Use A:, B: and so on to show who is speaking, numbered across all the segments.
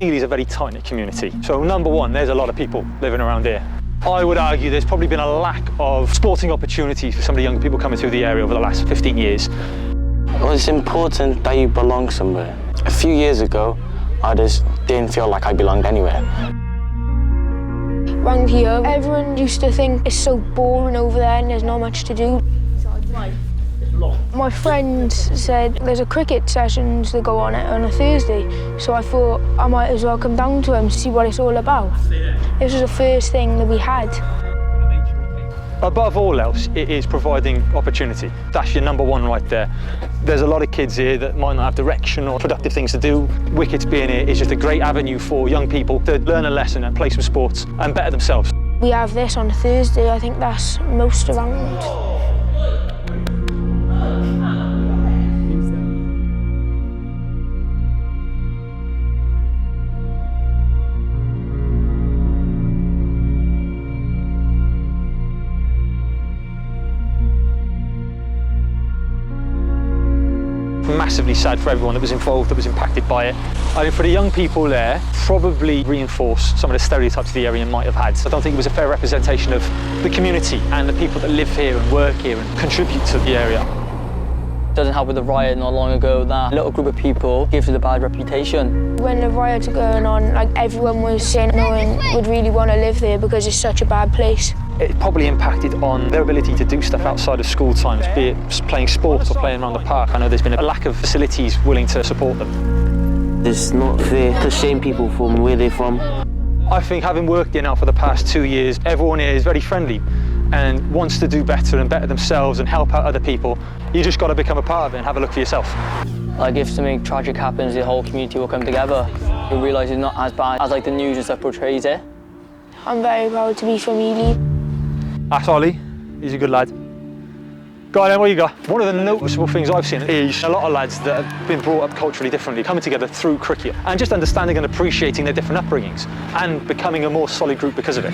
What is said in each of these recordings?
A: Ely's a very tight-knit community. So number one, there's a lot of people living around here. I would argue there's probably been a lack of sporting opportunities for some of the younger people coming through the area over the last 15 years.
B: Well, it's important that you belong somewhere. A few years ago, I just didn't feel like I belonged anywhere.
C: Around here, everyone used to think it's so boring over there and there's not much to do. My friend said there's a cricket sessions that go on a Thursday, so I thought I might as well come down to him to see what it's all about. This was the first thing that we had.
A: Above all else, it is providing opportunity. That's your number one right there. There's a lot of kids here that might not have direction or productive things to do. Wicketz being here is just a great avenue for young people to learn a lesson and play some sports and better themselves.
C: We have this on a Thursday. I think that's most around.
A: Massively sad for everyone that was involved, that was impacted by it. I think for the young people there, probably reinforced some of the stereotypes the area might have had. I don't think it was a fair representation of the community and the people that live here and work here and contribute to the area.
D: Doesn't help with the riot not long ago that a little group of people gives it a bad reputation.
C: When the riots were going on, like everyone was saying no one would really want to live there because it's such a bad place.
A: It probably impacted on their ability to do stuff outside of school times, be it playing sports or playing around the park. I know there's been a lack of facilities willing to support them.
B: It's not fair to shame people from where they're from.
A: I think having worked here now for the past 2 years, everyone here is very friendly and wants to do better and better themselves and help out other people. You just got to become a part of it and have a look for yourself.
D: Like if something tragic happens, the whole community will come together. You'll realise it's not as bad as like the news and stuff portrays it.
C: I'm very proud to be from Ely.
A: That's Ollie, he's a good lad. Go on then, what you got? One of the noticeable things I've seen is a lot of lads that have been brought up culturally differently, coming together through cricket and just understanding and appreciating their different upbringings and becoming a more solid group because of it.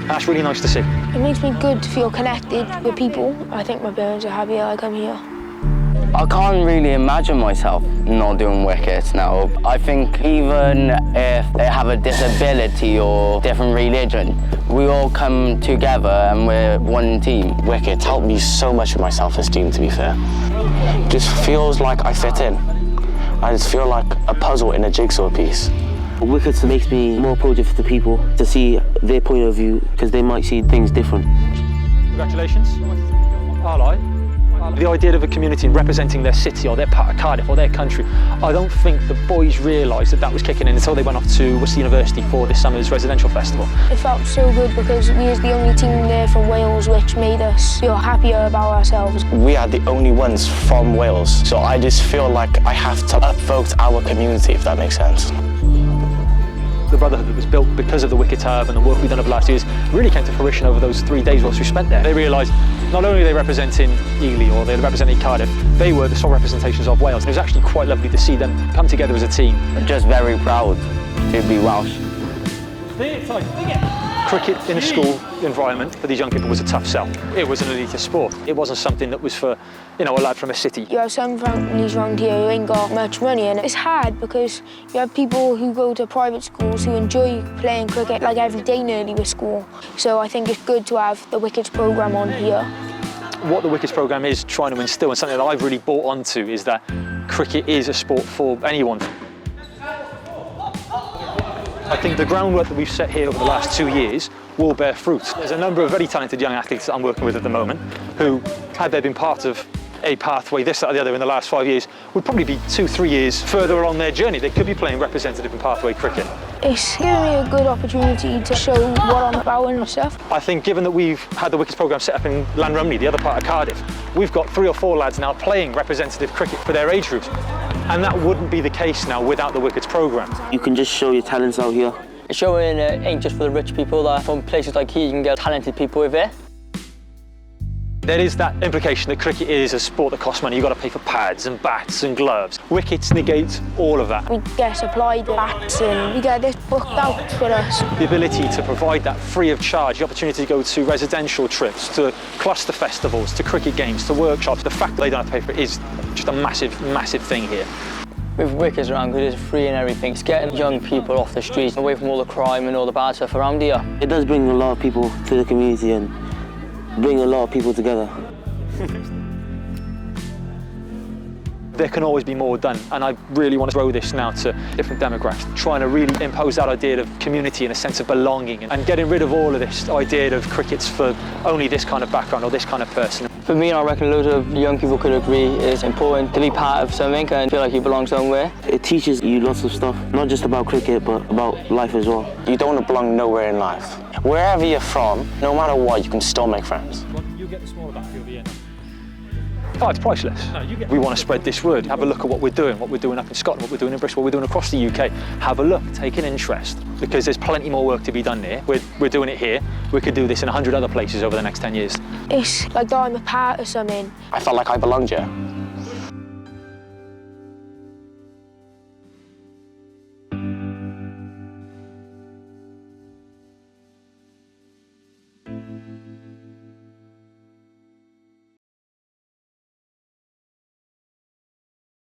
A: That's really nice to see.
C: It makes me good to feel connected with people. I think my parents are happy I come here.
E: I can't really imagine myself not doing Wicketz now. I think even if they have a disability or different religion, we all come together and we're one team.
B: Wicketz helped me so much with my self-esteem, to be fair. It just feels like I fit in. I just feel like a puzzle in a jigsaw piece.
F: Wicketz makes me more approachable for the people to see their point of view because they might see things different.
A: Congratulations. Hello. The idea of a community representing their city or their part of Cardiff or their country, I don't think the boys realised that that was kicking in until they went off to Worcester University for this summer's residential festival.
C: It felt so good because we was the only team there from Wales, which made us feel happier about ourselves.
B: We are the only ones from Wales, so I just feel like I have to upvote our community, if that makes sense.
A: The brotherhood that was built because of the Wicketz Hub and the work we've done over the last years really came to fruition over those 3 days whilst we spent there. They realised not only are they representing Ely or they're representing Cardiff, they were the sole representations of Wales. And it was actually quite lovely to see them come together as a team.
E: I'm just very proud to be Welsh.
A: Cricket in a school environment for these young people was a tough sell. It was an elitist sport. It wasn't something that was for, you know, a lad from a city.
C: You have some families around here who ain't got much money, and it's hard because you have people who go to private schools who enjoy playing cricket like every day nearly with school. So I think it's good to have the Wicketz programme on here.
A: What the Wicketz programme is trying to instill, and something that I've really bought onto, is that cricket is a sport for anyone. I think the groundwork that we've set here over the last 2 years will bear fruit. There's a number of very talented young athletes that I'm working with at the moment who, had they been part of a pathway, this, that or the other in the last 5 years, would probably be 2-3 years further along their journey. They could be playing representative and pathway cricket.
C: It's given me a good opportunity to show what I'm about and stuff.
A: I think given that we've had the Wicketz programme set up in Llanrumney, the other part of Cardiff, we've got 3 or 4 lads now playing representative cricket for their age groups. And that wouldn't be the case now without the Wicketz programme.
F: You can just show your talents out here.
D: Showing ain't just for the rich people, that from places like here you can get talented people with it.
A: There is that implication that cricket is a sport that costs money. You've got to pay for pads and bats and gloves. Wicketz negates all of that.
C: We get supplied bats and we get this booked out for us.
A: The ability to provide that free of charge, the opportunity to go to residential trips, to cluster festivals, to cricket games, to workshops, the fact that they don't have to pay for it is just a massive, massive thing here.
D: With Wicketz around, because it's free and everything, it's getting young people off the streets, away from all the crime and all the bad stuff around here.
F: It does bring a lot of people to the community and bring a lot of people together.
A: There can always be more done, and I really want to grow this now to different demographics, trying to really impose that idea of community and a sense of belonging, and getting rid of all of this idea of cricket's for only this kind of background or this kind of person.
D: For me, I reckon loads of young people could agree it's important to be part of something and feel like you belong somewhere.
F: It teaches you lots of stuff, not just about cricket, but about life as well.
B: You don't want to belong nowhere in life. Wherever you're from, no matter what, you can still make friends.
A: You get the smaller back over here. Oh, it's priceless. We want to spread this word. Have a look at what we're doing up in Scotland, what we're doing in Bristol, what we're doing across the UK. Have a look, take an interest, because there's plenty more work to be done here. We're doing it here. We could do this in 100 other places over the next 10 years.
C: It's like I'm a part of something.
B: I felt like I belonged here.